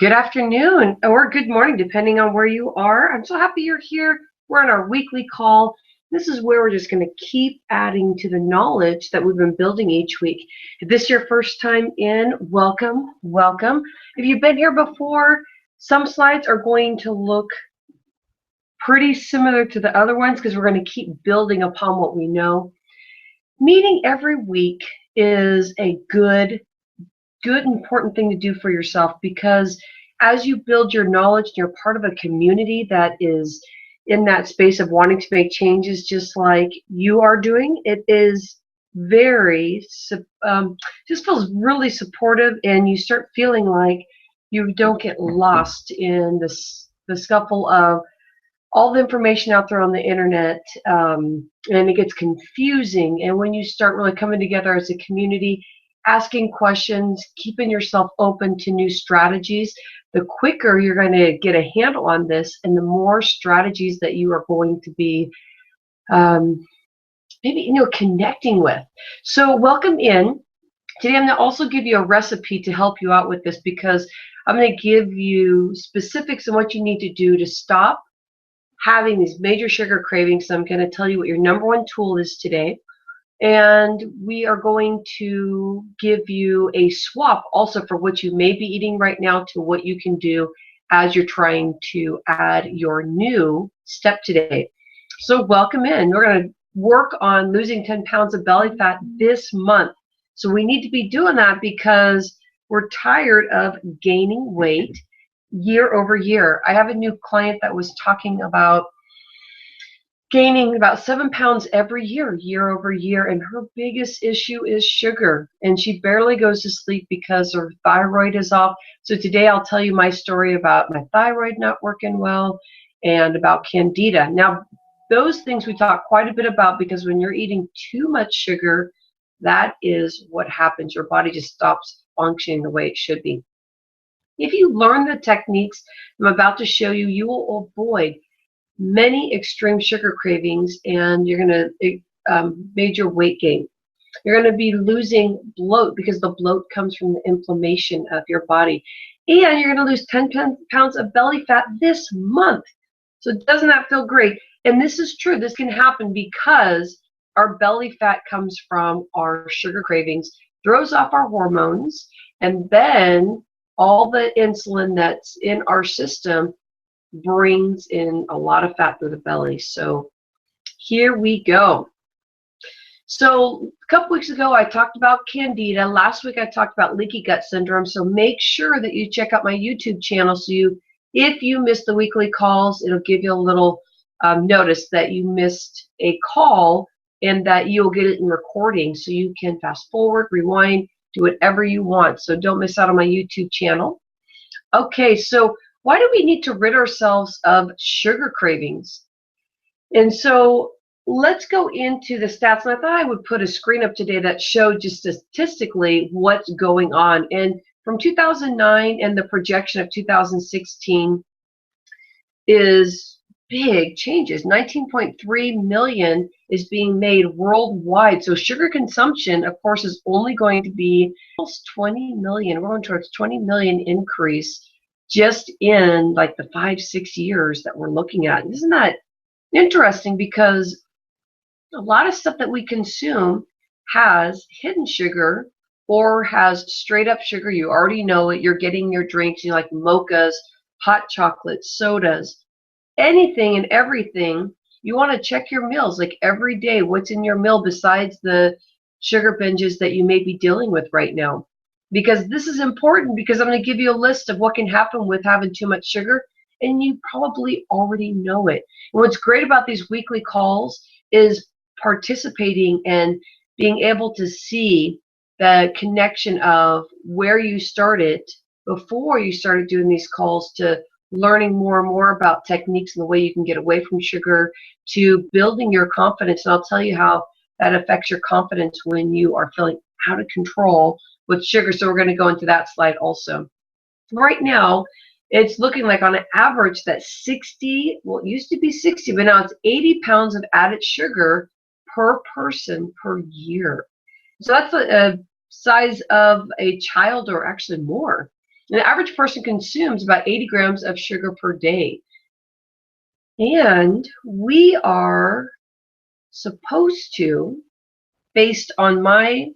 Good afternoon or good morning, depending on where you are. I'm so happy you're here. We're on our weekly call. This is where we're just going to keep adding to the knowledge that we've been building each week. If this is your first time in, welcome, welcome. If you've been here before, some slides are going to look pretty similar to the other ones because we're going to keep building upon what we know. Meeting every week is a good, important thing to do for yourself, because as you build your knowledge and you're part of a community that is in that space of wanting to make changes just like you are doing, it is very just feels really supportive, and you start feeling like you don't get lost in the scuffle of all the information out there on the internet, and it gets confusing. And when you start really coming together as a community, asking questions, keeping yourself open to new strategies, the quicker you're going to get a handle on this, and the more strategies that you are going to be maybe connecting with. So welcome in. Today I'm going to also give you a recipe to help you out with this, because I'm going to give you specifics on what you need to do to stop having these major sugar cravings. So I'm going to tell you what your number one tool is today. And we are going to give you a swap also for what you may be eating right now to what you can do as you're trying to add your new step today. So welcome in. We're going to work on losing 10 pounds of belly fat this month. So we need to be doing that because we're tired of gaining weight year over year. I have a new client that was talking about gaining about 7 pounds every year over year, and her biggest issue is sugar, and she barely goes to sleep because her thyroid is off. So today I'll tell you my story about my thyroid not working well and about candida. Now, those things we talk quite a bit about, because when you're eating too much sugar, that is what happens. Your body just stops functioning the way it should be. If you learn the techniques I'm about to show you, you will avoid many extreme sugar cravings, and you're going to major weight gain. You're going to be losing bloat, because the bloat comes from the inflammation of your body. And you're going to lose 10 pounds of belly fat this month. So doesn't that feel great? And this is true. This can happen because our belly fat comes from our sugar cravings, throws off our hormones, and then all the insulin that's in our system brings in a lot of fat through the belly. So here we go. So a couple weeks ago I talked about candida. Last week I talked about leaky gut syndrome. So make sure that you check out my YouTube channel, so if you missed the weekly calls, it'll give you a little notice that you missed a call, and that you'll get it in recording, so you can fast forward, rewind, do whatever you want. So don't miss out on my YouTube channel. Okay, so why do we need to rid ourselves of sugar cravings? And so let's go into the stats. And I thought I would put a screen up today that showed just statistically what's going on. And from 2009 and the projection of 2016 is big changes. 19.3 million is being made worldwide. So sugar consumption, of course, is only going to be almost 20 million. We're going towards 20 million increase just in like the 5-6 years that we're looking at. Isn't that interesting? Because a lot of stuff that we consume has hidden sugar or has straight up sugar. You already know it. You're getting your drinks, like mochas, hot chocolate, sodas, anything and everything. You want to check your meals, like every day, what's in your meal besides the sugar binges that you may be dealing with right now. Because this is important, because I'm going to give you a list of what can happen with having too much sugar, and you probably already know it. And what's great about these weekly calls is participating and being able to see the connection of where you started before you started doing these calls, to learning more and more about techniques and the way you can get away from sugar, to building your confidence. And I'll tell you how that affects your confidence when you are feeling out of control with sugar. So we're going to go into that slide also. Right now, it's looking like on an average that 60, well, it used to be 60, but now it's 80 pounds of added sugar per person per year. So that's a size of a child, or actually more. An average person consumes about 80 grams of sugar per day. And we are supposed to, based on my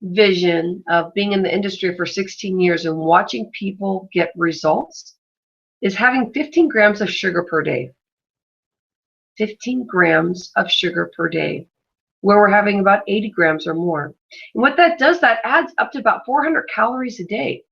vision of being in the industry for 16 years and watching people get results, is having 15 grams of sugar per day. 15 grams of sugar per day, where we're having about 80 grams or more. And what that does, that adds up to about 400 calories a day.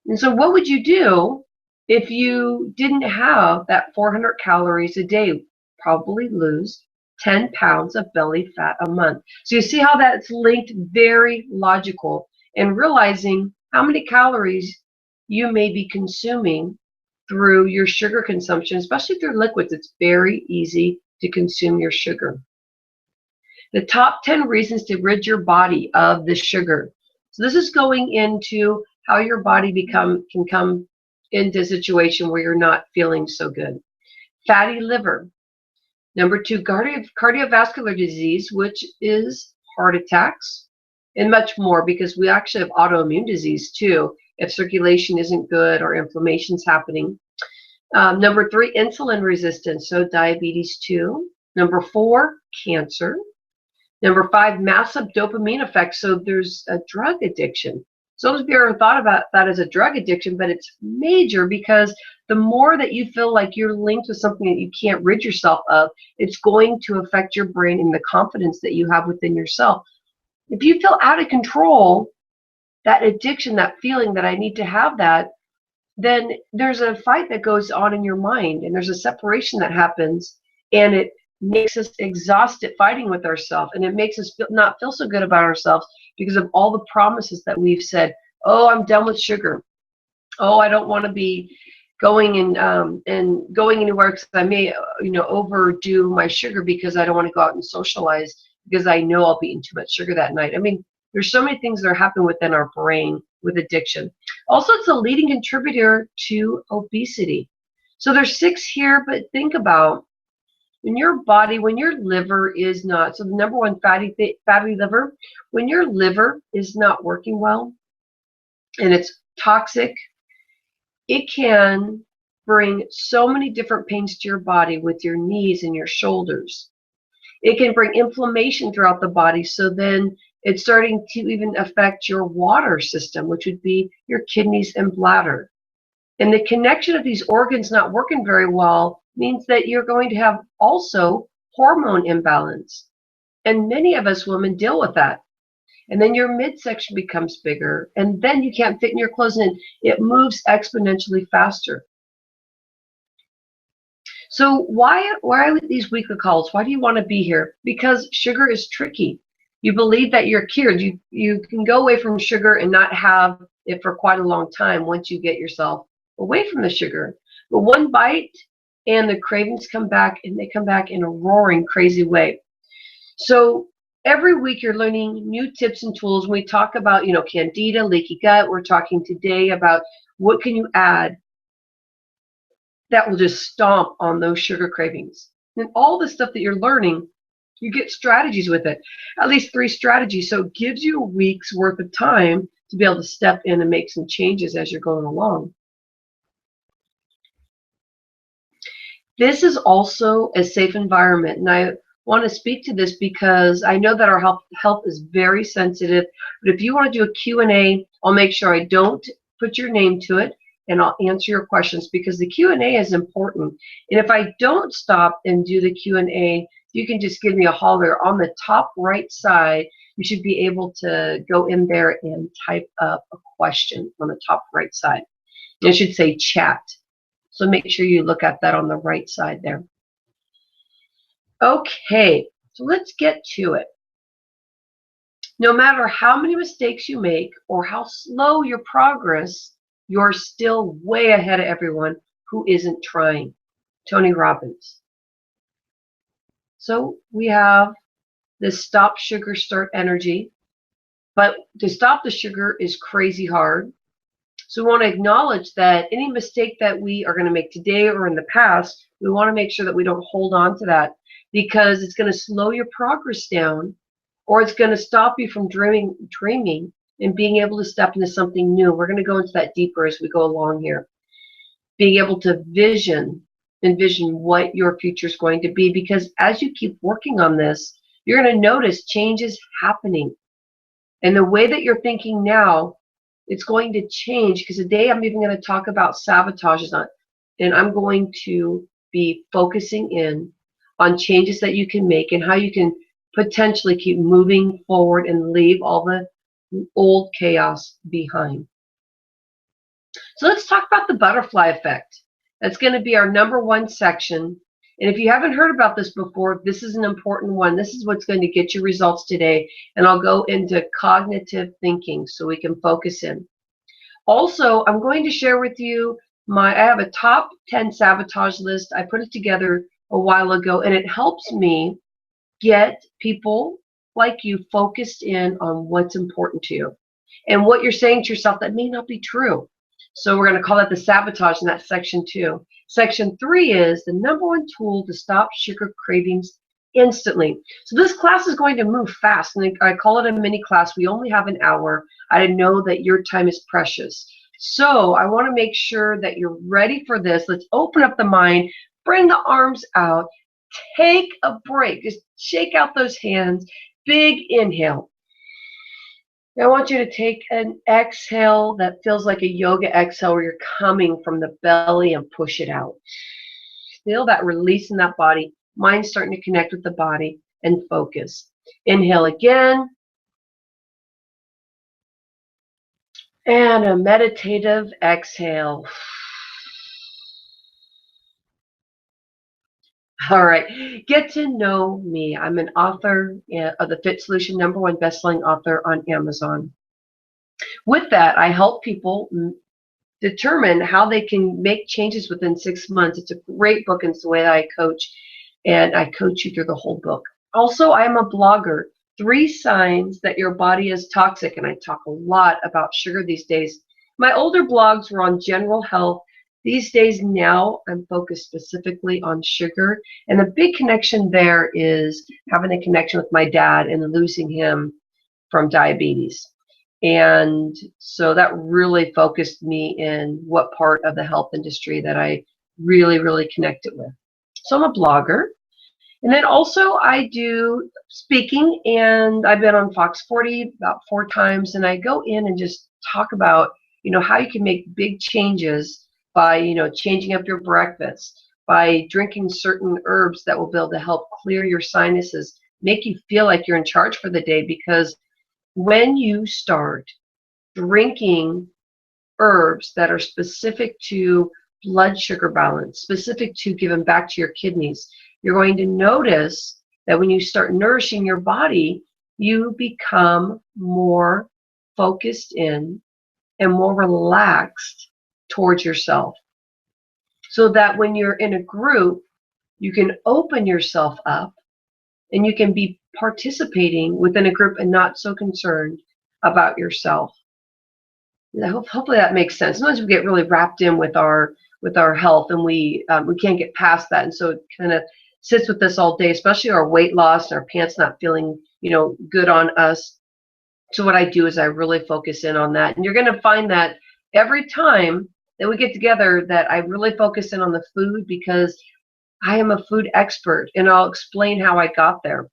And so what would you do if you didn't have that 400 calories a day? Probably lose 10 pounds of belly fat a month. So you see how that's linked, very logical, and realizing how many calories you may be consuming through your sugar consumption, especially through liquids. It's very easy to consume your sugar. The top 10 reasons to rid your body of the sugar. So this is going into how your body can come into a situation where you're not feeling so good. Fatty liver. Number 2, cardiovascular disease, which is heart attacks and much more, because we actually have autoimmune disease too if circulation isn't good or inflammation's happening. Number 3, insulin resistance, so diabetes too. Number 4, cancer. Number 5, massive dopamine effect, so there's a drug addiction. So if you ever thought about that as a drug addiction, but it's major, because the more that you feel like you're linked with something that you can't rid yourself of, it's going to affect your brain and the confidence that you have within yourself. If you feel out of control, that addiction, that feeling that I need to have that, then there's a fight that goes on in your mind, and there's a separation that happens, and it makes us exhausted fighting with ourselves, and it makes us not feel so good about ourselves because of all the promises that we've said. Oh, I'm done with sugar. Oh, I don't want to be going and going anywhere because I may overdo my sugar because I don't want to go out and socialize because I know I'll be eating too much sugar that night. I mean, there's so many things that are happening within our brain with addiction. Also, it's a leading contributor to obesity. So there's 6 here, but think about when your body, when your liver is not, so the number 1, fatty liver, when your liver is not working well and it's toxic, it can bring so many different pains to your body with your knees and your shoulders. It can bring inflammation throughout the body, so then it's starting to even affect your water system, which would be your kidneys and bladder. And the connection of these organs not working very well means that you're going to have also hormone imbalance. And many of us women deal with that. And then your midsection becomes bigger, and then you can't fit in your clothes, and it moves exponentially faster. So why these weekly calls? Why do you want to be here? Because sugar is tricky. You believe that you're cured. You can go away from sugar and not have it for quite a long time once you get yourself away from the sugar. But one bite and the cravings come back, and they come back in a roaring, crazy way. So every week you're learning new tips and tools. We talk about, candida, leaky gut. We're talking today about what can you add that will just stomp on those sugar cravings. And all the stuff that you're learning, you get strategies with it, at least 3 strategies. So it gives you a week's worth of time to be able to step in and make some changes as you're going along. This is also a safe environment, and I want to speak to this because I know that our health is very sensitive. But if you want to do a Q&A, I'll make sure I don't put your name to it, and I'll answer your questions because the Q&A is important. And if I don't stop and do the Q&A, you can just give me a holler. On the top right side, you should be able to go in there and type up a question on the top right side. It should say chat. So make sure you look at that on the right side there. Okay, so let's get to it. No matter how many mistakes you make or how slow your progress, you're still way ahead of everyone who isn't trying. Tony Robbins. So we have this stop sugar, start energy. But to stop the sugar is crazy hard. So we want to acknowledge that any mistake that we are going to make today or in the past, we want to make sure that we don't hold on to that, because it's going to slow your progress down, or it's going to stop you from dreaming and being able to step into something new. We're going to go into that deeper as we go along here. Being able to envision what your future is going to be, because as you keep working on this, you're going to notice changes happening. And the way that you're thinking now, it's going to change, because today I'm even going to talk about sabotages and I'm going to be focusing in on changes that you can make and how you can potentially keep moving forward and leave all the old chaos behind. So let's talk about the butterfly effect. That's going to be our #1 section. And if you haven't heard about this before, this is an important one. This is what's going to get you results today. And I'll go into cognitive thinking so we can focus in. Also, I'm going to share with you I have a top 10 sabotage list. I put it together a while ago, and it helps me get people like you focused in on what's important to you and what you're saying to yourself that may not be true. So we're going to call that the sabotage in that section 2. Section 3 is the #1 tool to stop sugar cravings instantly. So this class is going to move fast, and I call it a mini class. We only have an hour. I know that your time is precious. So I want to make sure that you're ready for this. Let's open up the mind, bring the arms out, take a break, just shake out those hands, big inhale. Now I want you to take an exhale that feels like a yoga exhale where you're coming from the belly and push it out. Feel that release in that body. Mind starting to connect with the body and focus. Inhale again. And a meditative exhale. All right, get to know me. I'm an author of the Fit Solution, #1 bestselling author on Amazon. With that, I help people determine how they can make changes within 6 months. It's a great book, and it's the way that I coach, and I coach you through the whole book. Also, I'm a blogger. 3 signs that your body is toxic, and I talk a lot about sugar these days. My older blogs were on general health. These days now, I'm focused specifically on sugar, and the big connection there is having a connection with my dad and losing him from diabetes. And so that really focused me in what part of the health industry that I really, really connected with. So I'm a blogger. And then also I do speaking, and I've been on Fox 40 about 4 times, and I go in and just talk about, how you can make big changes by, changing up your breakfast, by drinking certain herbs that will be able to help clear your sinuses, make you feel like you're in charge for the day, because when you start drinking herbs that are specific to blood sugar balance, specific to giving back to your kidneys, you're going to notice that when you start nourishing your body, you become more focused in and more relaxed towards yourself. So that when you're in a group, you can open yourself up and you can be participating within a group and not so concerned about yourself. Hopefully that makes sense. Sometimes we get really wrapped in with our health, and we can't get past that, and so it kind of sits with us all day, especially our weight loss and our pants not feeling good on us. So what I do is I really focus in on that, and you're going to find that every time that we get together that I really focus in on the food, because I am a food expert, and I'll explain how I got there.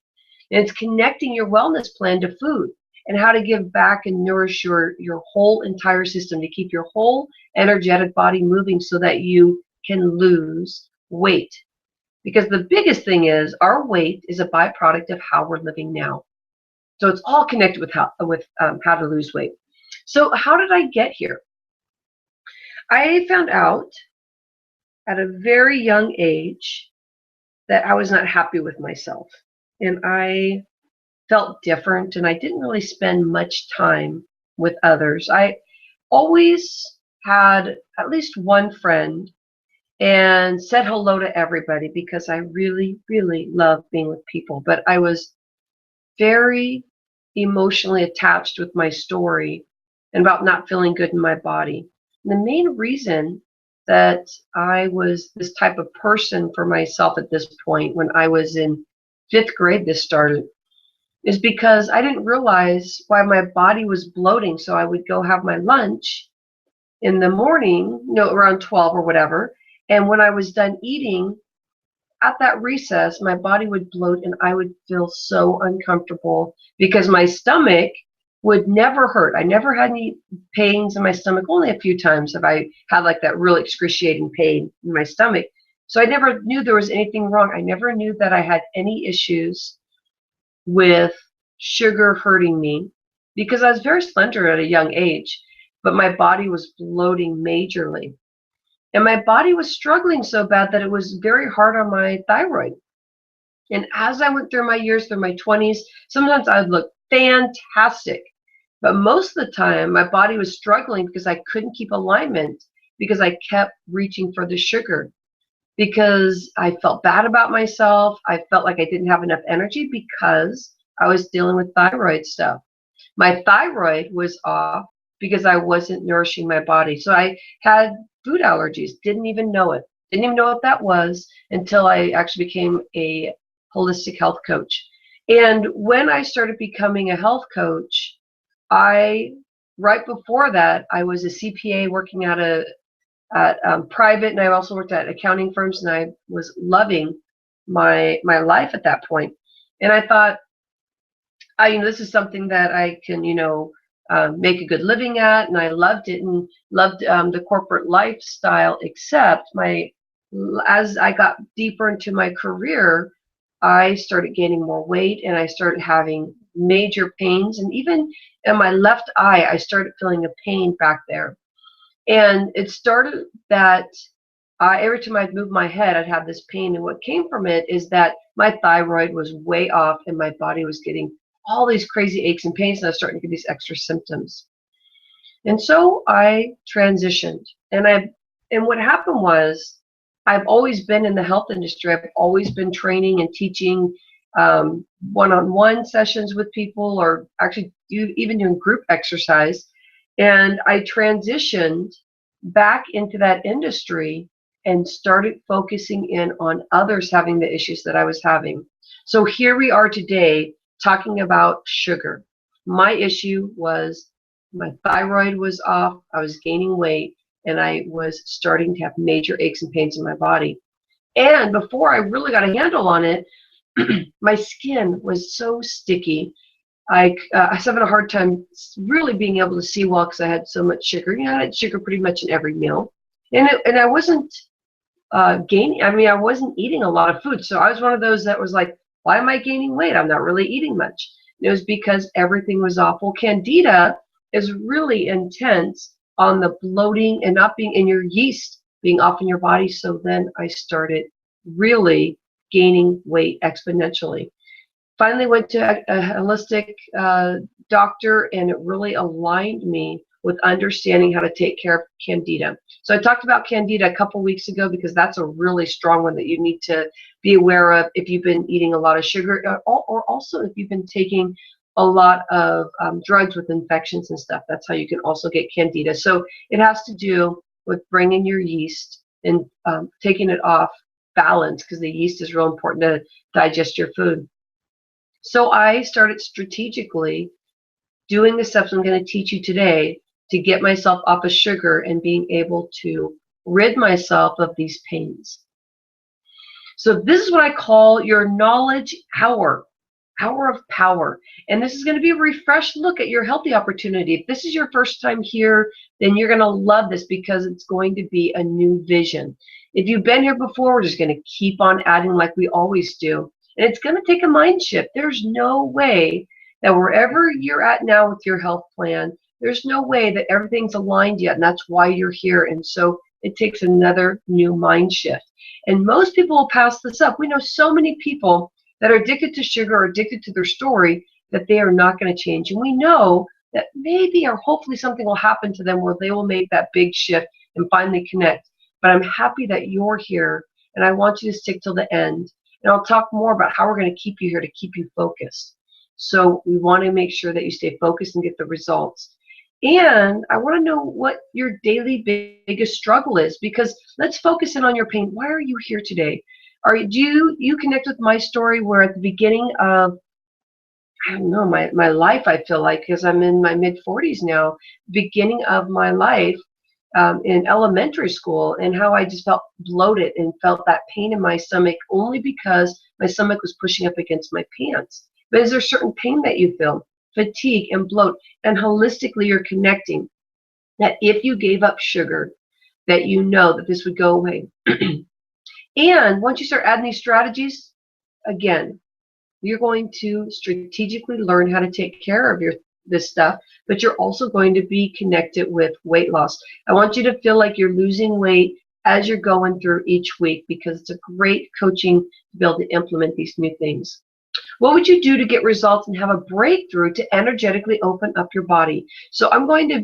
And it's connecting your wellness plan to food and how to give back and nourish your whole entire system to keep your whole energetic body moving so that you can lose weight. Because the biggest thing is our weight is a byproduct of how we're living now. So it's all connected with how to lose weight. So how did I get here? I found out at a very young age that I was not happy with myself, and I felt different, and I didn't really spend much time with others. I always had at least one friend and said hello to everybody because I really, really love being with people, but I was very emotionally attached with my story and about not feeling good in my body. And the main reason that I was this type of person for myself at this point, when I was in 5th grade, this started. is because I didn't realize why my body was bloating. So I would go have my lunch in the morning, around 12 or whatever. And when I was done eating, at that recess, my body would bloat and I would feel so uncomfortable because my stomach would never hurt. I never had any pains in my stomach. Only a few times have I had like that real excruciating pain in my stomach. So I never knew there was anything wrong. I never knew that I had any issues with sugar hurting me because I was very slender at a young age, but my body was bloating majorly. And my body was struggling so bad that it was very hard on my thyroid. And as I went through my years, through my 20s, sometimes I would look fantastic. But most of the time, my body was struggling because I couldn't keep alignment because I kept reaching for the sugar. Because I felt bad about myself. I felt like I didn't have enough energy because I was dealing with thyroid stuff. My thyroid was off because I wasn't nourishing my body. So I had food allergies, didn't even know it. Didn't even know what that was until I actually became a holistic health coach. And when I started becoming a health coach, right before that, I was a CPA working at private, and I also worked at accounting firms, and I was loving my life at that point. And I thought, this is something that I can, make a good living at, and I loved it and loved the corporate lifestyle. Except as I got deeper into my career, I started gaining more weight, and I started having major pains, and even in my left eye, I started feeling a pain back there. And it started that every time I'd move my head, I'd have this pain. And what came from it is that my thyroid was way off and my body was getting all these crazy aches and pains, and I was starting to get these extra symptoms. And so I transitioned. And what happened was I've always been in the health industry. I've always been training and teaching one-on-one sessions with people, or actually even doing group exercise. And I transitioned back into that industry and started focusing in on others having the issues that I was having. So here we are today talking about sugar. My issue was my thyroid was off, I was gaining weight, and I was starting to have major aches and pains in my body. And before I really got a handle on it, my skin was so sticky. I was having a hard time really being able to see well because I had so much sugar. I had sugar pretty much in every meal. And I wasn't gaining, I wasn't eating a lot of food. So I was one of those that was like, why am I gaining weight? I'm not really eating much. And it was because everything was awful. Candida is really intense on the bloating and not being in your yeast being off in your body. So then I started really gaining weight exponentially. Finally went to a holistic doctor, and it really aligned me with understanding how to take care of candida. So I talked about candida a couple weeks ago because that's a really strong one that you need to be aware of if you've been eating a lot of sugar, or also if you've been taking a lot of drugs with infections and stuff. That's how you can also get candida. So it has to do with bringing your yeast and taking it off balance, because the yeast is real important to digest your food. So I started strategically doing the steps I'm going to teach you today to get myself off of sugar and being able to rid myself of these pains. So this is what I call your knowledge hour of power. And this is going to be a refreshed look at your healthy opportunity. If this is your first time here, then you're going to love this because it's going to be a new vision. If you've been here before, we're just going to keep on adding like we always do. And it's going to take a mind shift. There's no way that wherever you're at now with your health plan, there's no way that everything's aligned yet. And that's why you're here. And so it takes another new mind shift. And most people will pass this up. We know so many people that are addicted to sugar or addicted to their story that they are not going to change. And we know that maybe or hopefully something will happen to them where they will make that big shift and finally connect. But I'm happy that you're here, and I want you to stick till the end. And I'll talk more about how we're going to keep you here to keep you focused. So we want to make sure that you stay focused and get the results. And I want to know what your daily biggest struggle is, because let's focus in on your pain. Why are you here today? Do you connect with my story where at the beginning of I don't know, my life, I feel like, because I'm in my mid-40s now, beginning of my life, in elementary school, and how I just felt bloated and felt that pain in my stomach only because my stomach was pushing up against my pants. But is there certain pain that you feel? Fatigue and bloat, and holistically you're connecting that if you gave up sugar, that you know that this would go away. And once you start adding these strategies, again, you're going to strategically learn how to take care of this stuff, but you're also going to be connected with weight loss. I want you to feel like you're losing weight as you're going through each week, because it's a great coaching to be able to implement these new things. What would you do to get results and have a breakthrough to energetically open up your body? So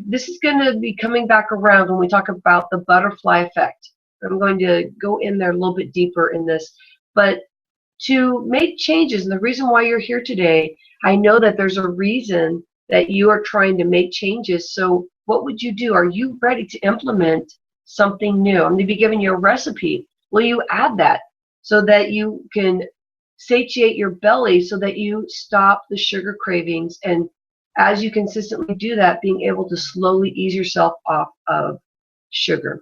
this is going to be coming back around when we talk about the butterfly effect. I'm going to go in there a little bit deeper in this, but to make changes, and the reason why you're here today, I know that there's a reason that you are trying to make changes. So what would you do? Are you ready to implement something new? I'm going to be giving you a recipe. Will you add that so that you can satiate your belly, so that you stop the sugar cravings, and as you consistently do that, being able to slowly ease yourself off of sugar?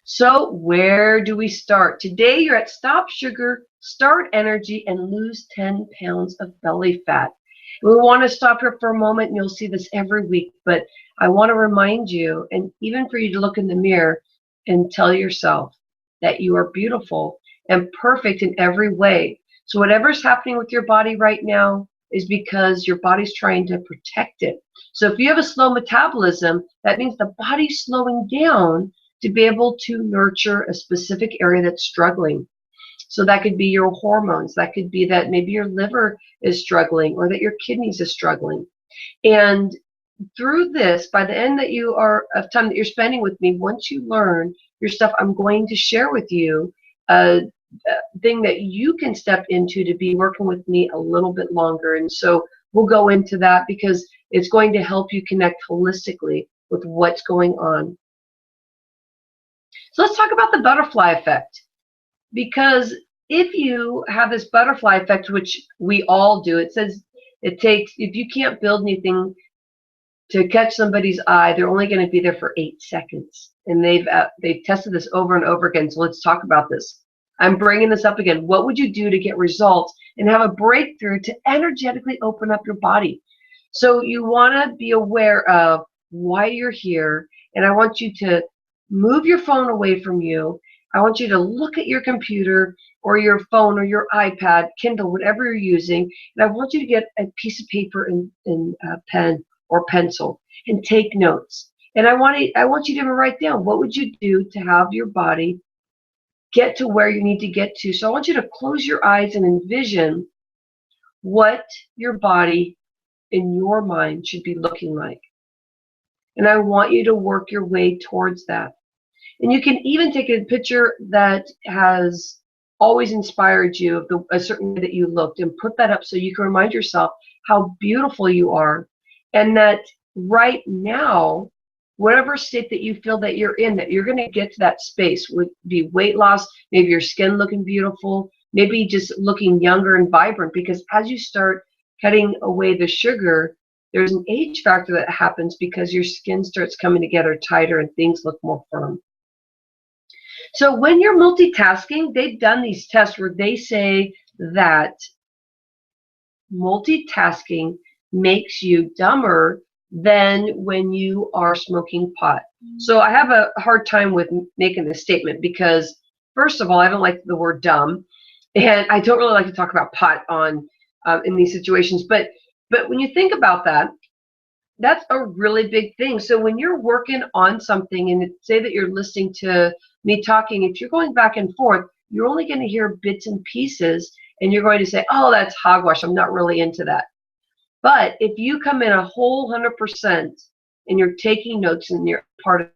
So where do we start? Today you're at Stop Sugar, Start Energy, and Lose 10 pounds of belly fat. We want to stop here for a moment, and you'll see this every week, but I want to remind you, and even for you to look in the mirror and tell yourself that you are beautiful and perfect in every way. So whatever's happening with your body right now is because your body's trying to protect it. So if you have a slow metabolism, that means the body's slowing down to be able to nurture a specific area that's struggling. So that could be your hormones. That could be that maybe your liver is struggling, or that your kidneys is struggling. And through this, by the end of time that you're spending with me, once you learn your stuff, I'm going to share with you a thing that you can step into to be working with me a little bit longer. And so we'll go into that, because it's going to help you connect holistically with what's going on. So let's talk about the butterfly effect, because if you have this butterfly effect, which we all do, it says it takes, if you can't build anything to catch somebody's eye, they're only going to be there for 8 seconds. And they've tested this over and over again. So let's talk about this. I'm bringing this up again. What would you do to get results and have a breakthrough to energetically open up your body? So you want to be aware of why you're here, and I want you to move your phone away from you. I want you to look at your computer or your phone or your iPad, Kindle, whatever you're using, and I want you to get a piece of paper and a pen or pencil and take notes. And I want you to write down, what would you do to have your body get to where you need to get to? So I want you to close your eyes and envision what your body in your mind should be looking like. And I want you to work your way towards that. And you can even take a picture that has always inspired you of a certain way that you looked, and put that up so you can remind yourself how beautiful you are, and that right now, whatever state that you feel that you're in, that you're going to get to that space, would be weight loss, maybe your skin looking beautiful, maybe just looking younger and vibrant, because as you start cutting away the sugar, there's an age factor that happens because your skin starts coming together tighter and things look more firm. So when you're multitasking, they've done these tests where they say that multitasking makes you dumber than when you are smoking pot. So I have a hard time with making this statement, because first of all, I don't like the word dumb, and I don't really like to talk about pot on in these situations. But when you think about that, that's a really big thing. So when you're working on something, and say that you're listening to me talking, if you're going back and forth, you're only going to hear bits and pieces, and you're going to say, oh, that's hogwash, I'm not really into that. But if you come in a whole 100% and you're taking notes, and you're part of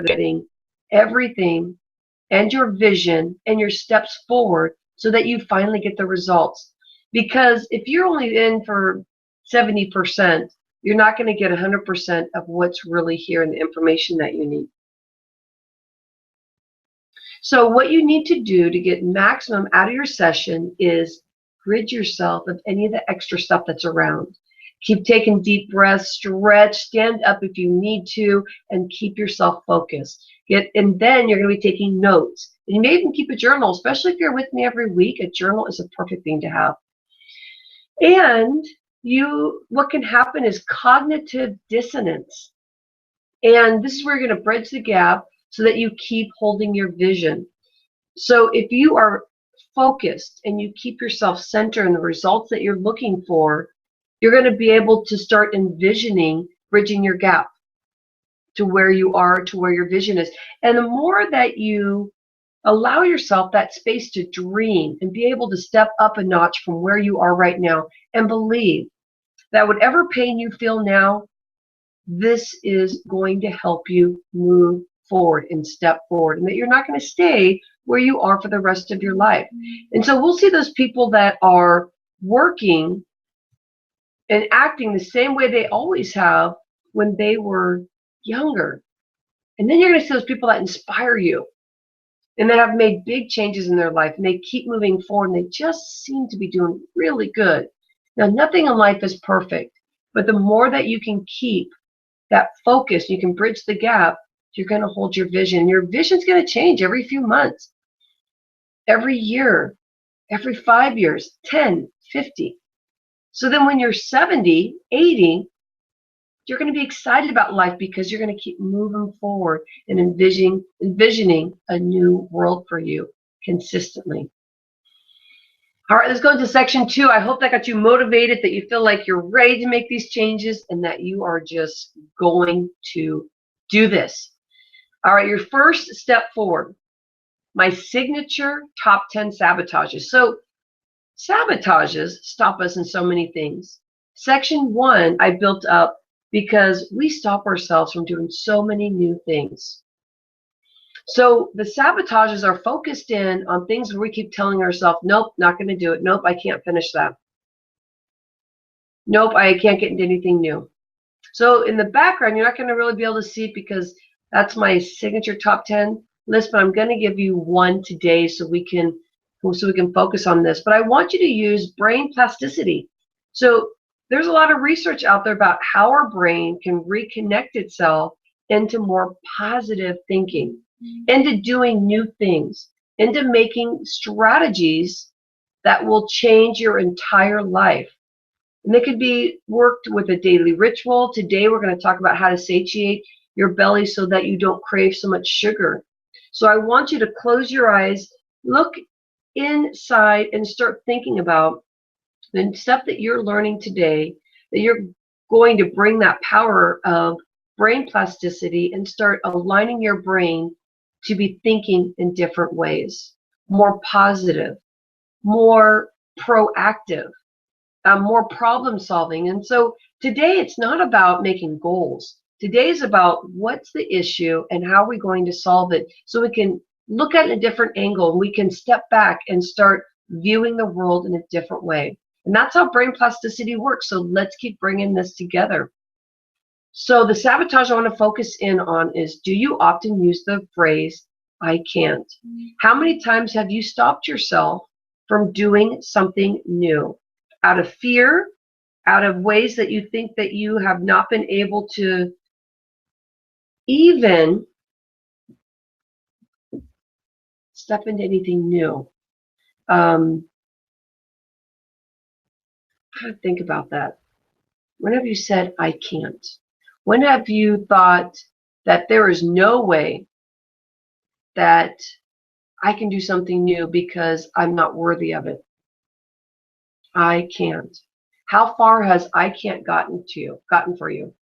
getting everything and your vision and your steps forward, so that you finally get the results. Because if you're only in for 70%, you're not going to get 100% of what's really here and the information that you need. So what you need to do to get maximum out of your session is rid yourself of any of the extra stuff that's around. Keep taking deep breaths, stretch, stand up if you need to, and keep yourself focused. And then you're going to be taking notes. And you may even keep a journal, especially if you're with me every week. A journal is a perfect thing to have. And what can happen is cognitive dissonance. And this is where you're going to bridge the gap so that you keep holding your vision. So if you are focused and you keep yourself centered in the results that you're looking for, you're going to be able to start envisioning bridging your gap to where you are, to where your vision is. And the more that you allow yourself that space to dream and be able to step up a notch from where you are right now, and believe that whatever pain you feel now, this is going to help you move forward and step forward, and that you're not going to stay where you are for the rest of your life. And so we'll see those people that are working and acting the same way they always have when they were younger. And then you're going to see those people that inspire you and that have made big changes in their life, and they keep moving forward, and they just seem to be doing really good. Now, nothing in life is perfect, but the more that you can keep that focus, you can bridge the gap, you're going to hold your vision. Your vision's going to change every few months, every year, every 5 years, 10, 50. So then when you're 70, 80, you're going to be excited about life because you're going to keep moving forward and envisioning a new world for you consistently. All right, let's go into section 2. I hope that got you motivated, that you feel like you're ready to make these changes, and that you are just going to do this. All right, your first step forward, my signature top 10 sabotages. So sabotages stop us in so many things. Section 1 I built up because we stop ourselves from doing so many new things. So the sabotages are focused in on things where we keep telling ourselves, nope, not going to do it. Nope, I can't finish that. Nope, I can't get into anything new. So in the background, you're not going to really be able to see it because that's my signature top 10 list, but I'm going to give you one today so we can focus on this. But I want you to use brain plasticity. So there's a lot of research out there about how our brain can reconnect itself into more positive thinking, into doing new things, into making strategies that will change your entire life. And they could be worked with a daily ritual. Today we're going to talk about how to satiate your belly so that you don't crave so much sugar. So I want you to close your eyes, look inside, and start thinking about the stuff that you're learning today, that you're going to bring that power of brain plasticity and start aligning your brain to be thinking in different ways, more positive, more proactive, more problem solving. And so today it's not about making goals. Today is about what's the issue and how are we going to solve it, so we can look at it in a different angle and we can step back and start viewing the world in a different way. And that's how brain plasticity works. So let's keep bringing this together. So the sabotage I want to focus in on is, do you often use the phrase, I can't? How many times have you stopped yourself from doing something new out of fear, out of ways that you think that you have not been able to even step into anything new? Think about that. When have you said, I can't? When have you thought that there is no way that I can do something new because I'm not worthy of it? I can't. How far has I can't gotten for you?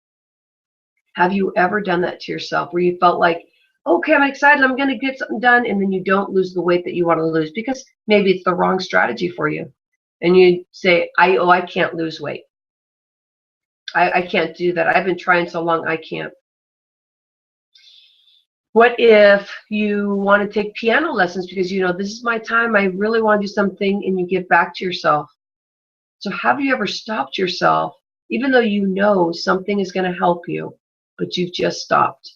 Have you ever done that to yourself where you felt like, okay, I'm excited, I'm going to get something done, and then you don't lose the weight that you want to lose because maybe it's the wrong strategy for you? And you say, I can't lose weight. I can't do that. I've been trying so long, I can't. What if you want to take piano lessons because you know this is my time, I really want to do something, and you give back to yourself? So have you ever stopped yourself, even though you know something is going to help you, but you've just stopped?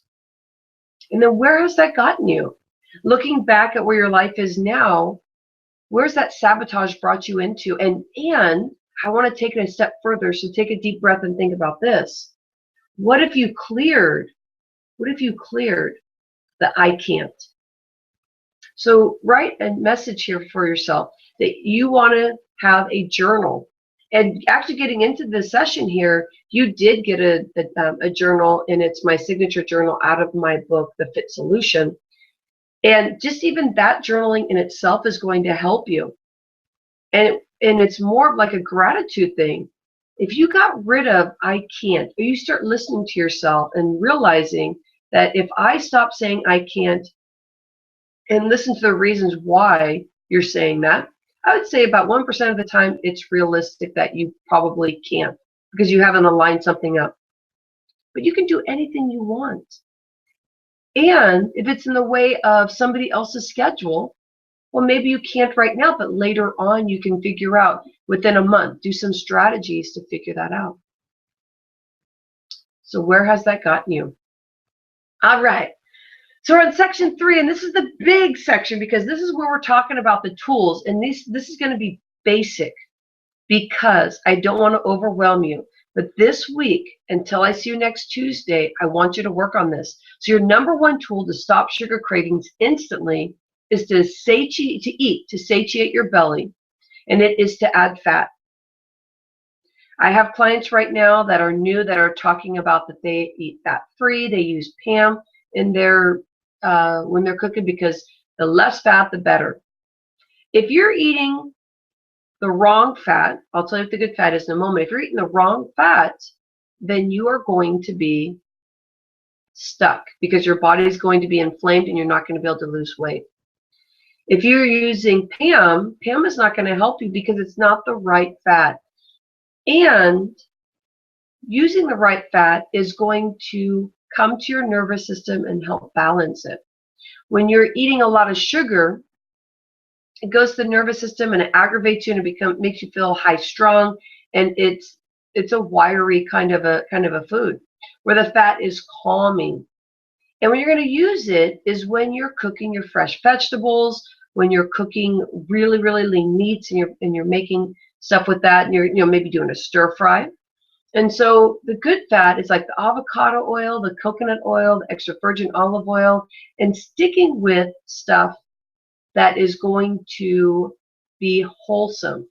And then where has that gotten you? Looking back at where your life is now, where's that sabotage brought you into? And I want to take it a step further. So take a deep breath and think about this. What if you cleared? What if you cleared the I can't? So write a message here for yourself that you want to have a journal. And actually getting into this session here, you did get a journal, and it's my signature journal out of my book, The Fit Solution. And just even that journaling in itself is going to help you. And it's more of like a gratitude thing. If you got rid of I can't, or you start listening to yourself and realizing that if I stop saying I can't and listen to the reasons why you're saying that, I would say about 1% of the time it's realistic that you probably can't because you haven't aligned something up. But you can do anything you want. And if it's in the way of somebody else's schedule, well, maybe you can't right now, but later on you can figure out within a month, do some strategies to figure that out. So where has that gotten you? All right. So we're in section 3, and this is the big section because this is where we're talking about the tools. And this is going to be basic because I don't want to overwhelm you. But this week, until I see you next Tuesday, I want you to work on this. So your number one tool to stop sugar cravings instantly is to satiate your belly, and it is to add fat. I have clients right now that are new that are talking about that they eat fat-free. They use PAM in their when they're cooking because the less fat, the better. If you're eating the wrong fat, I'll tell you what the good fat is in a moment. If you're eating the wrong fat, then you are going to be stuck because your body is going to be inflamed and you're not going to be able to lose weight. If you're using PAM, PAM is not going to help you because it's not the right fat. And using the right fat is going to come to your nervous system and help balance it. When you're eating a lot of sugar, it goes to the nervous system and it aggravates you and it makes you feel high strung, and it's a wiry kind of a food where the fat is calming. And when you're going to use it is when you're cooking your fresh vegetables, when you're cooking really, really lean meats and you're making stuff with that, and you're maybe doing a stir fry. And so the good fat is like the avocado oil, the coconut oil, the extra virgin olive oil, and sticking with stuff that is going to be wholesome.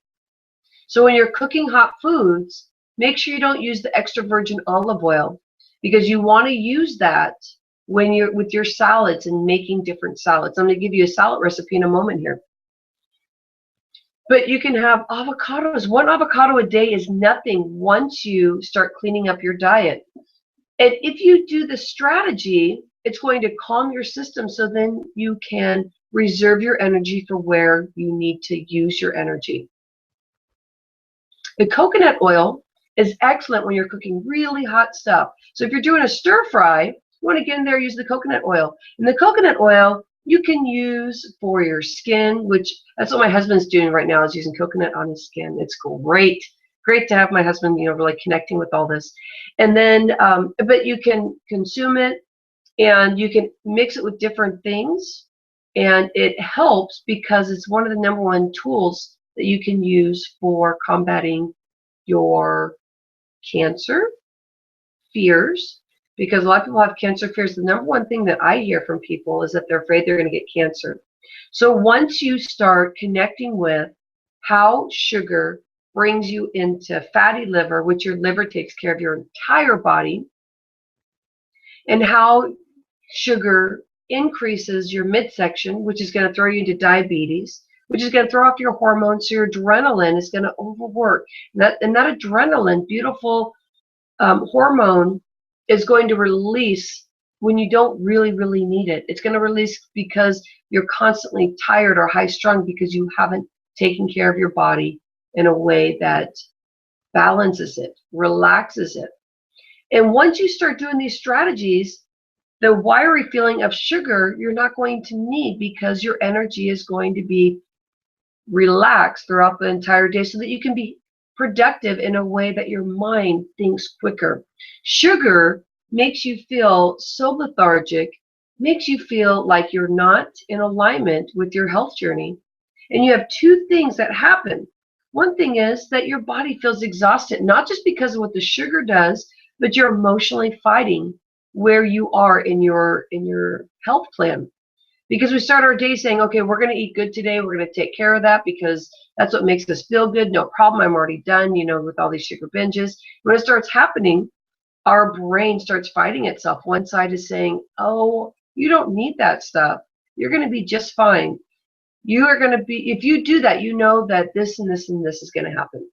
So when you're cooking hot foods, make sure you don't use the extra virgin olive oil because you want to use that when you're with your salads and making different salads. I'm going to give you a salad recipe in a moment here. But you can have avocados. 1 avocado a day is nothing once you start cleaning up your diet. And if you do the strategy, it's going to calm your system so then you can reserve your energy for where you need to use your energy. The coconut oil is excellent when you're cooking really hot stuff. So if you're doing a stir fry, you want to get in there, use the coconut oil. And the coconut oil you can use for your skin, which that's what my husband's doing right now, is using coconut on his skin. It's great. Great to have my husband, really connecting with all this. And then, but you can consume it and you can mix it with different things. And it helps because it's one of the number one tools that you can use for combating your cancer fears. Because a lot of people have cancer fears. The number one thing that I hear from people is that they're afraid they're going to get cancer. So once you start connecting with how sugar brings you into fatty liver, which your liver takes care of your entire body, and how sugar increases your midsection, which is going to throw you into diabetes, which is going to throw off your hormones, so your adrenaline is going to overwork. And that adrenaline, beautiful hormone, is going to release when you don't really, really need it. It's going to release because you're constantly tired or high strung because you haven't taken care of your body in a way that balances it, relaxes it. And once you start doing these strategies, the wiry feeling of sugar you're not going to need because your energy is going to be relaxed throughout the entire day so that you can be productive in a way that your mind thinks quicker. Sugar makes you feel so lethargic makes you feel like you're not in alignment with your health journey. And you have two things that happen. One thing is that your body feels exhausted, not just because of what the sugar does, but you're emotionally fighting where you are in your health plan. Because we start our day saying, okay, we're going to eat good today. We're going to take care of that because that's what makes us feel good. No problem. I'm already done, with all these sugar binges. When it starts happening, our brain starts fighting itself. One side is saying, oh, you don't need that stuff. You're going to be just fine. You are going to be, if you do that, you know that this and this and this is going to happen.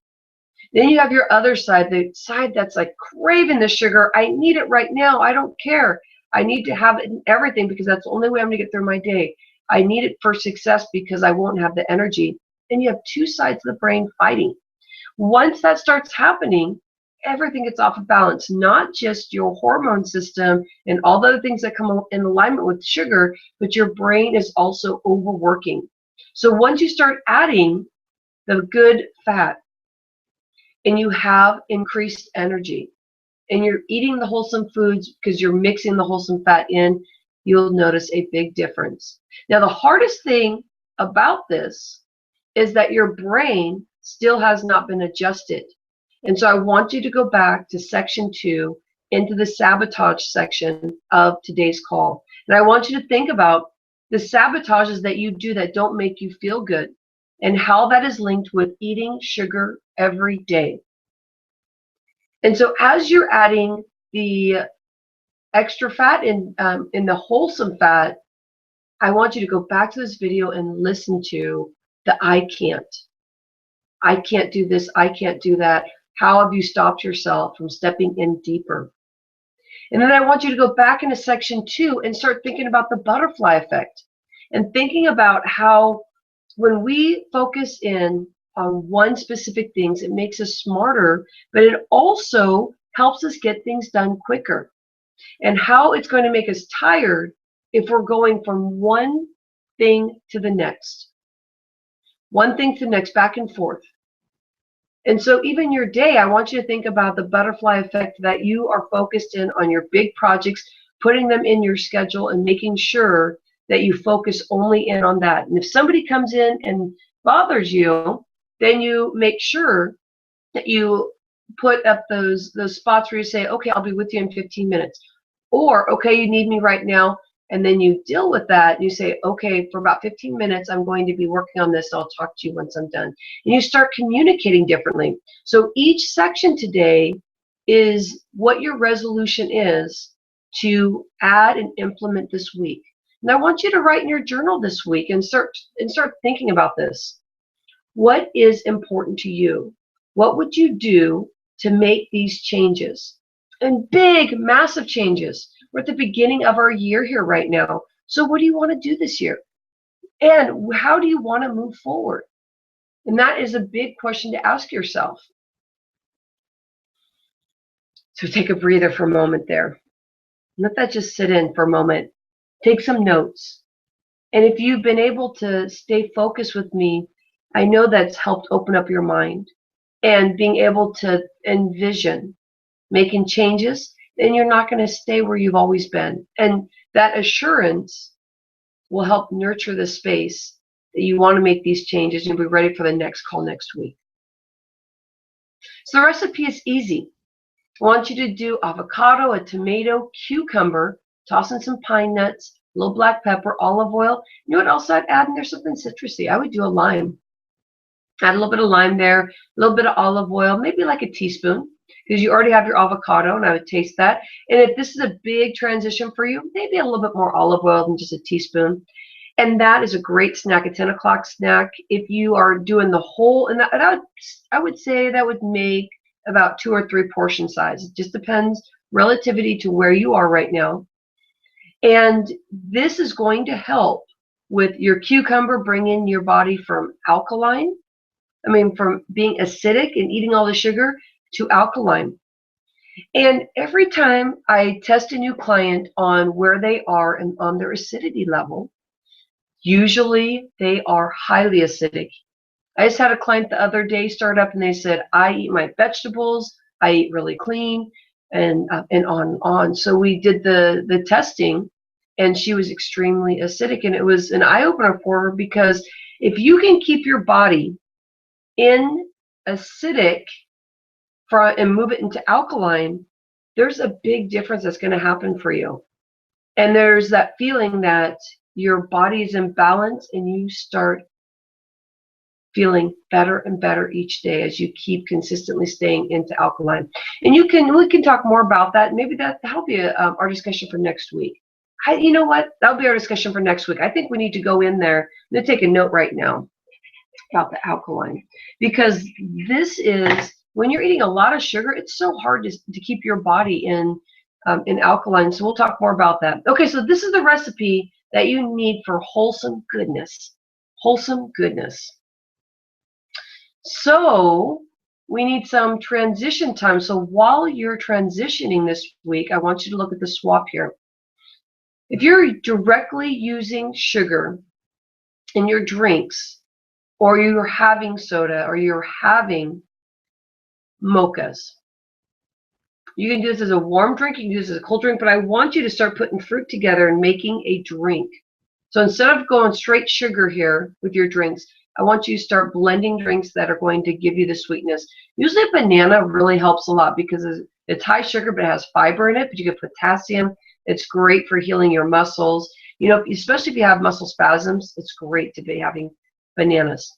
Then you have your other side, the side that's like craving the sugar. I need it right now. I don't care. I need to have it in everything because that's the only way I'm going to get through my day. I need it for success because I won't have the energy. And you have two sides of the brain fighting. Once that starts happening, everything gets off of balance, not just your hormone system and all the other things that come in alignment with sugar, but your brain is also overworking. So once you start adding the good fat and you have increased energy and you're eating the wholesome foods because you're mixing the wholesome fat in, you'll notice a big difference. Now, the hardest thing about this is that your brain still has not been adjusted. And so I want you to go back to section 2 into the sabotage section of today's call. And I want you to think about the sabotages that you do that don't make you feel good and how that is linked with eating sugar every day. And so as you're adding the extra fat in the wholesome fat, I want you to go back to this video and listen to the I can't do this, I can't do that. How have you stopped yourself from stepping in deeper? And then I want you to go back into section 2 and start thinking about the butterfly effect and thinking about how when we focus in on one specific things, it makes us smarter, but it also helps us get things done quicker. And how it's going to make us tired if we're going from one thing to the next. One thing to the next, back and forth. And so even your day, I want you to think about the butterfly effect that you are focused in on your big projects, putting them in your schedule and making sure that you focus only in on that. And if somebody comes in and bothers you, then you make sure that you put up those spots where you say, okay, I'll be with you in 15 minutes. Or, okay, you need me right now. And then you deal with that. And you say, okay, for about 15 minutes, I'm going to be working on this. I'll talk to you once I'm done. And you start communicating differently. So each section today is what your resolution is to add and implement this week. And I want you to write in your journal this week and start thinking about this. What is important to you? What would you do to make these changes? And big, massive changes. We're at the beginning of our year here right now. So what do you want to do this year? And how do you want to move forward? And that is a big question to ask yourself. So take a breather for a moment there. Let that just sit in for a moment. Take some notes. And if you've been able to stay focused with me, I know that's helped open up your mind and being able to envision making changes, then you're not going to stay where you've always been. And that assurance will help nurture the space that you want to make these changes and you'll be ready for the next call next week. So the recipe is easy. I want you to do avocado, a tomato, cucumber, toss in some pine nuts, a little black pepper, olive oil. You know what else I'd add in there? Something citrusy. I would do a lime. Add a little bit of lime there, a little bit of olive oil, maybe like a teaspoon, because you already have your avocado, and I would taste that. And if this is a big transition for you, maybe a little bit more olive oil than just a teaspoon. And that is a great snack, a 10 o'clock snack. If you are doing the whole, and I would say that would make about 2 or 3 portion size. It just depends relativity to where you are right now. And this is going to help with your cucumber, bringing your body from from being acidic and eating all the sugar to alkaline. And every time I test a new client on where they are and on their acidity level, usually they are highly acidic. I just had a client the other day start up and they said, I eat my vegetables, I eat really clean, and on and on. So we did the testing, and she was extremely acidic. And it was an eye-opener for her, because if you can keep your body in acidic and move it into alkaline, there's a big difference that's going to happen for you. And there's that feeling that your body is in balance, and you start feeling better and better each day as you keep consistently staying into alkaline. And we can talk more about that. Maybe that'll be our discussion for next week. You know what? That'll be our discussion for next week. I think we need to go in there. I'm going to take a note right now about the alkaline, because this is, when you're eating a lot of sugar, it's so hard to keep your body in alkaline. So we'll talk more about that. Okay, so this is the recipe that you need for wholesome goodness. Wholesome goodness. So we need some transition time. So while you're transitioning this week, I want you to look at the swap here. If you're directly using sugar in your drinks, or you're having soda, or you're having mochas, you can do this as a warm drink, you can do this as a cold drink, but I want you to start putting fruit together and making a drink. So instead of going straight sugar here with your drinks, I want you to start blending drinks that are going to give you the sweetness. Usually a banana really helps a lot, because it's high sugar, but it has fiber in it, but you get potassium. It's great for healing your muscles. You know, especially if you have muscle spasms, it's great to be having bananas.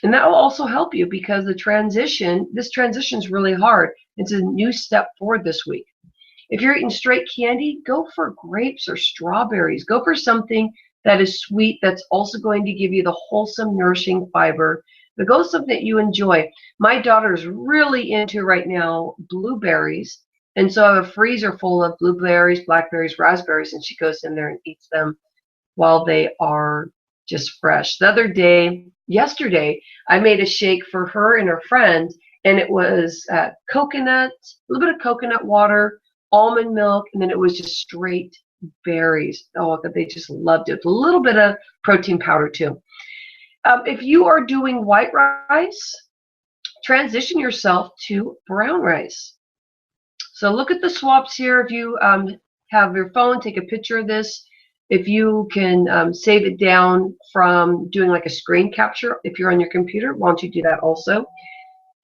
And that will also help you, because this transition is really hard. It's a new step forward this week. If you're eating straight candy, go for grapes or strawberries. Go for something that is sweet, that's also going to give you the wholesome, nourishing fiber. But go something that you enjoy. My daughter is really into right now blueberries. And so I have a freezer full of blueberries, blackberries, raspberries, and she goes in there and eats them while they are just fresh. Yesterday, I made a shake for her and her friend, and it was coconut, a little bit of coconut water, almond milk, and then it was just straight berries. Oh, they just loved it. A little bit of protein powder too. If you are doing white rice, transition yourself to brown rice. So look at the swaps here. If you have your phone, take a picture of this. If you can save it down from doing like a screen capture, if you're on your computer, why don't you do that also?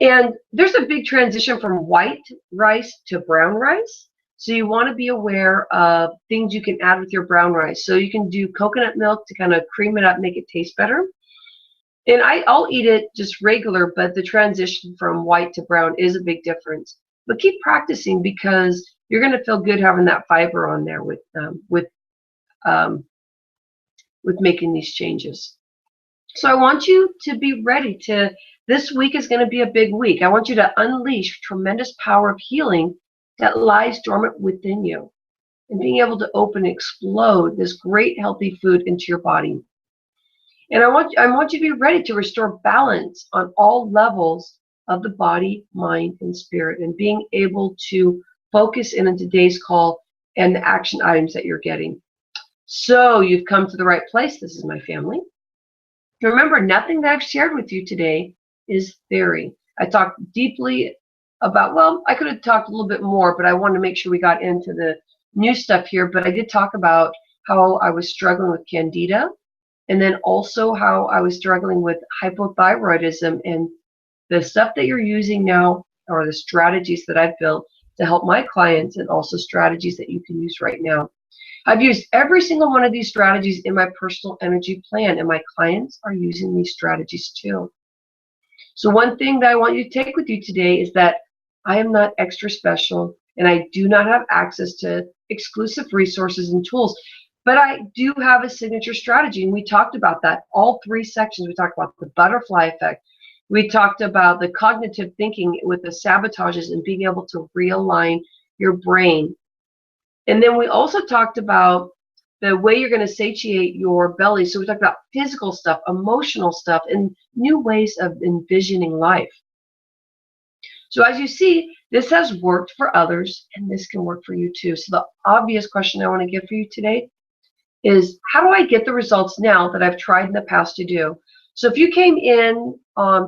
And there's a big transition from white rice to brown rice. So you want to be aware of things you can add with your brown rice. So you can do coconut milk to kind of cream it up, make it taste better. And I'll eat it just regular, but the transition from white to brown is a big difference. But keep practicing, because you're going to feel good having that fiber on there with making these changes. So I want you to be ready this week is going to be a big week. I want you to unleash tremendous power of healing that lies dormant within you, and being able to open and explode this great healthy food into your body. And I want you to be ready to restore balance on all levels of the body, mind, and spirit, and being able to focus in on today's call and the action items that you're getting. So you've come to the right place. This is my family. Remember, nothing that I've shared with you today is theory. I talked deeply about, well, I could have talked a little bit more, but I wanted to make sure we got into the new stuff here. But I did talk about how I was struggling with candida, and then also how I was struggling with hypothyroidism, and the stuff that you're using now are the strategies that I've built to help my clients, and also strategies that you can use right now. I've used every single one of these strategies in my personal energy plan, and my clients are using these strategies too. So one thing that I want you to take with you today is that I am not extra special, and I do not have access to exclusive resources and tools, but I do have a signature strategy, and we talked about that. All three sections, we talked about the butterfly effect. We talked about the cognitive thinking with the sabotages and being able to realign your brain. And then we also talked about the way you're going to satiate your belly. So we talked about physical stuff, emotional stuff, and new ways of envisioning life. So as you see, this has worked for others, and this can work for you too. So the obvious question I want to give for you today is, how do I get the results now that I've tried in the past to do? So if you came in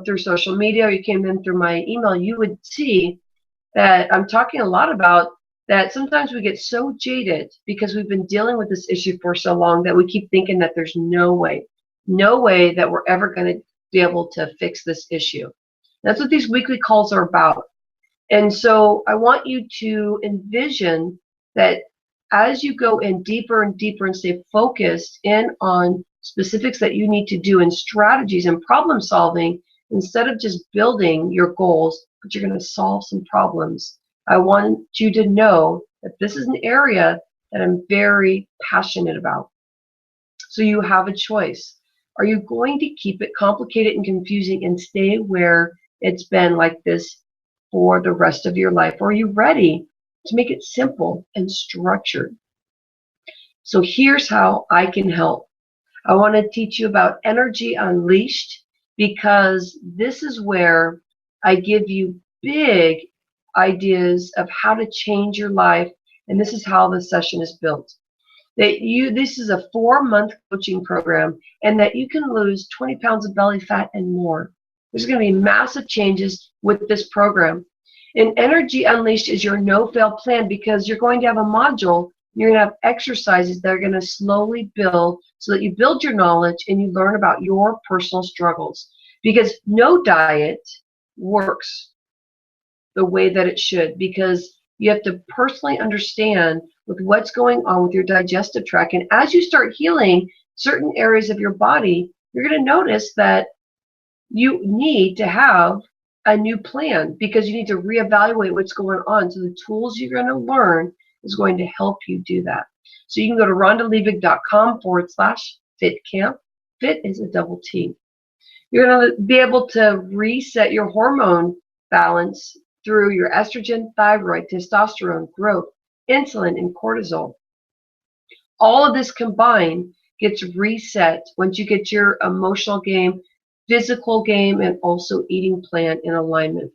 through social media, or you came in through my email, you would see that I'm talking a lot about that sometimes we get so jaded because we've been dealing with this issue for so long that we keep thinking that there's no way that we're ever going to be able to fix this issue. That's what these weekly calls are about. And so I want you to envision that as you go in deeper and deeper and stay focused in on specifics that you need to do and strategies and problem solving, instead of just building your goals, but you're going to solve some problems. I want you to know that this is an area that I'm very passionate about. So you have a choice. Are you going to keep it complicated and confusing and stay where it's been like this for the rest of your life? Or are you ready to make it simple and structured? So here's how I can help. I want to teach you about Energy Unleashed, because this is where I give you big ideas of how to change your life, and this is how the session is built. This is a 4-month coaching program, and that you can lose 20 pounds of belly fat and more. There's going to be massive changes with this program. And Energy Unleashed is your no-fail plan, because you're going to have a module. You're going to have exercises that are going to slowly build so that you build your knowledge and you learn about your personal struggles. Because no diet works the way that it should, because you have to personally understand with what's going on with your digestive tract. And as you start healing certain areas of your body, you're going to notice that you need to have a new plan, because you need to reevaluate what's going on. So the tools you're going to learn is going to help you do that. So you can go to rhondalebig.com/fitcamp. Fit is a double T. You're going to be able to reset your hormone balance through your estrogen, thyroid, testosterone, growth, insulin, and cortisol. All of this combined gets reset once you get your emotional game, physical game, and also eating plan in alignment.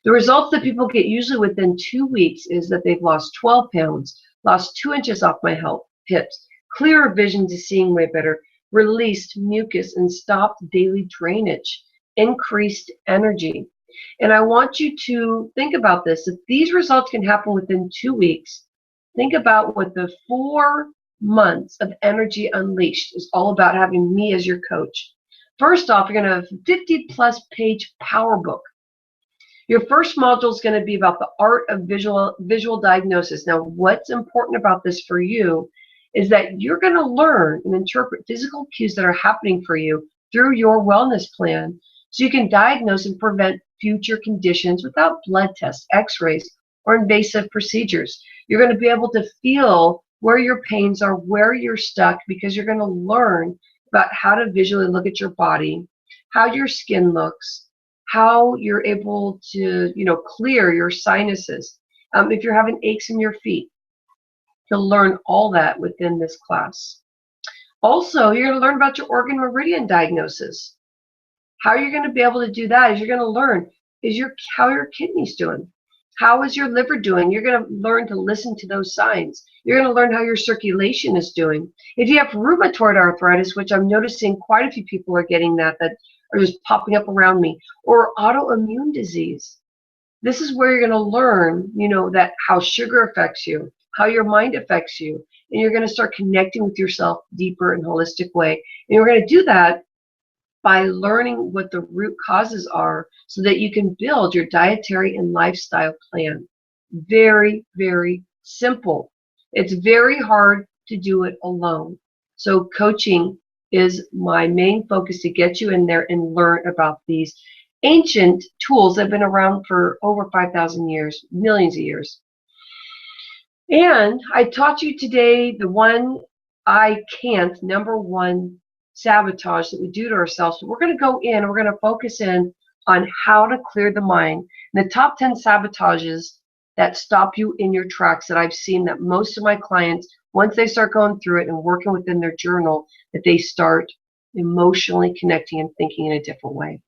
The results that people get usually within 2 weeks is that they've lost 12 pounds, lost 2 inches off my hips, clearer vision to seeing way better, released mucus and stopped daily drainage, increased energy. And I want you to think about this. If these results can happen within 2 weeks, think about what the 4 months of Energy Unleashed is all about, having me as your coach. First off, you're going to have a 50+ page power book. Your first module is going to be about the art of visual diagnosis. Now, what's important about this for you is that you're going to learn and interpret physical cues that are happening for you through your wellness plan, so you can diagnose and prevent future conditions without blood tests, x-rays, or invasive procedures. You're going to be able to feel where your pains are, where you're stuck, because you're going to learn about how to visually look at your body, how your skin looks, how you're able to, clear your sinuses. If you're having aches in your feet, you'll learn all that within this class. Also, you're going to learn about your organ meridian diagnosis. How you're going to be able to do that is you're going to learn how your kidneys doing. How is your liver doing? You're going to learn to listen to those signs. You're going to learn how your circulation is doing. If you have rheumatoid arthritis, which I'm noticing quite a few people are getting that are just popping up around me, or autoimmune disease, this is where you're going to learn, that how sugar affects you, how your mind affects you, and you're going to start connecting with yourself deeper and holistic way. And you're going to do that by learning what the root causes are, so that you can build your dietary and lifestyle plan. Very, very simple. It's very hard to do it alone. So coaching is my main focus, to get you in there and learn about these ancient tools that have been around for over 5,000 years, millions of years. And I taught you today the one I can't, number one sabotage that we do to ourselves. But we're going to go in and we're going to focus in on how to clear the mind. And the top 10 sabotages that stop you in your tracks, that I've seen that most of my clients, once they start going through it and working within their journal, that they start emotionally connecting and thinking in a different way.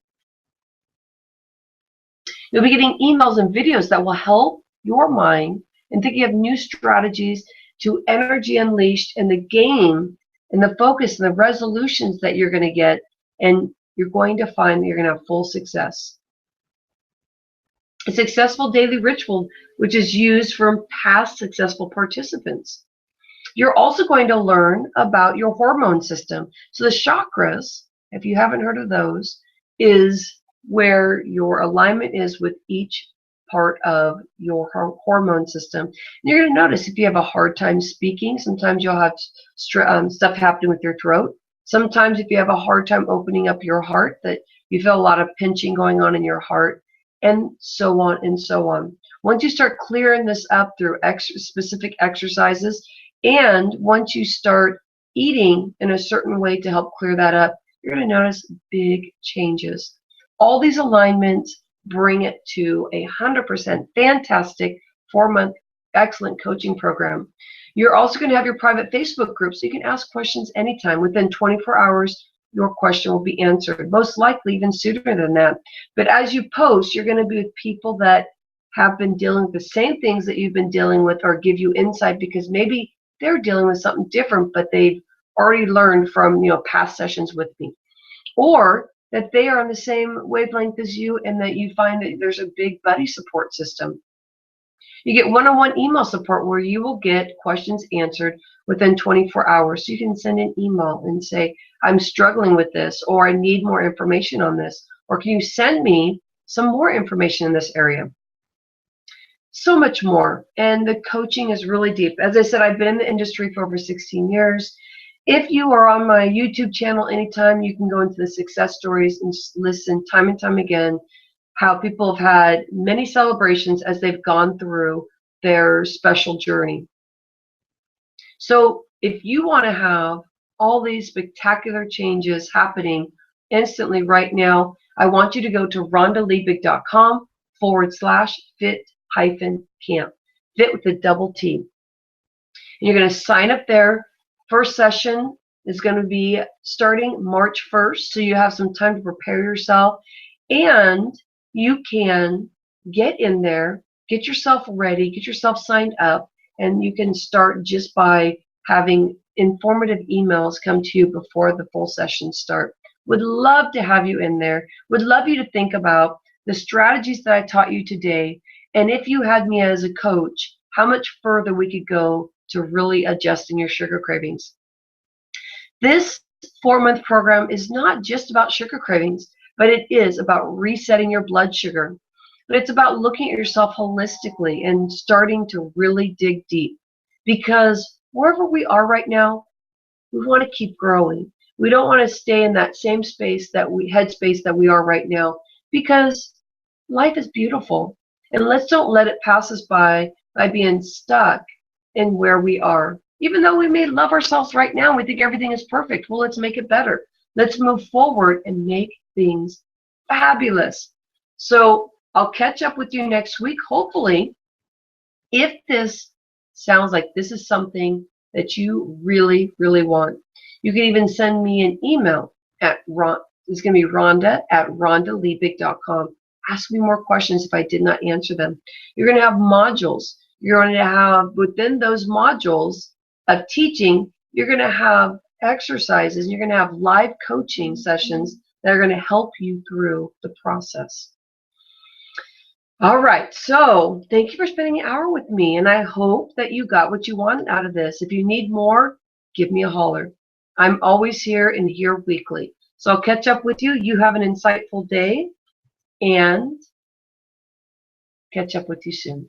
You'll be getting emails and videos that will help your mind and thinking of new strategies to Energy Unleashed, and the game and the focus and the resolutions that you're going to get, and you're going to find that you're going to have full success. A successful daily ritual, which is used from past successful participants. You're also going to learn about your hormone system. So the chakras, if you haven't heard of those, is where your alignment is with each part of your hormone system. And you're going to notice if you have a hard time speaking, sometimes you'll have stuff happening with your throat. Sometimes if you have a hard time opening up your heart, that you feel a lot of pinching going on in your heart, and so on and so on. Once you start clearing this up through specific exercises, and once you start eating in a certain way to help clear that up, you're going to notice big changes. All these alignments bring it to 100% fantastic 4-month excellent coaching program. You're also going to have your private Facebook group, so you can ask questions anytime. Within 24 hours, your question will be answered, most likely even sooner than that. But as you post, you're going to be with people that have been dealing with the same things that you've been dealing with, or give you insight because maybe they're dealing with something different, but they've already learned from past sessions with me, or that they are on the same wavelength as you, and that you find that there's a big buddy support system. You get one-on-one email support where you will get questions answered within 24 hours. So you can send an email and say, I'm struggling with this, or I need more information on this, or can you send me some more information in this area? So much more. And the coaching is really deep. As I said, I've been in the industry for over 16 years. If you are on my YouTube channel anytime, you can go into the success stories and just listen time and time again how people have had many celebrations as they've gone through their special journey. So if you want to have all these spectacular changes happening instantly right now, I want you to go to rhondaliebig.com/fit-camp. Fit with a double T. And you're going to sign up there. First session is going to be starting March 1st, so you have some time to prepare yourself, and you can get in there, get yourself ready, get yourself signed up, and you can start just by having informative emails come to you before the full sessions start. Would love to have you in there. Would love you to think about the strategies that I taught you today, and if you had me as a coach, how much further we could go to really adjusting your sugar cravings. This 4-month program is not just about sugar cravings, but it is about resetting your blood sugar. But it's about looking at yourself holistically and starting to really dig deep. Because wherever we are right now, we want to keep growing. We don't want to stay in that same space headspace that we are right now, because life is beautiful. And let's don't let it pass us by being stuck in where we are. Even though we may love ourselves right now, we think everything is perfect. Well, let's make it better. Let's move forward and make things fabulous. So I'll catch up with you next week, hopefully, if this sounds like this is something that you really, really want. You can even send me an email at it's going to be Rhonda@rhondaliebig.com. Ask me more questions if I did not answer them. You're going to have modules. You're going to have, within those modules of teaching, you're going to have exercises, and you're going to have live coaching sessions that are going to help you through the process. All right, so thank you for spending an hour with me, and I hope that you got what you wanted out of this. If you need more, give me a holler. I'm always here and here weekly. So I'll catch up with you. You have an insightful day, and catch up with you soon.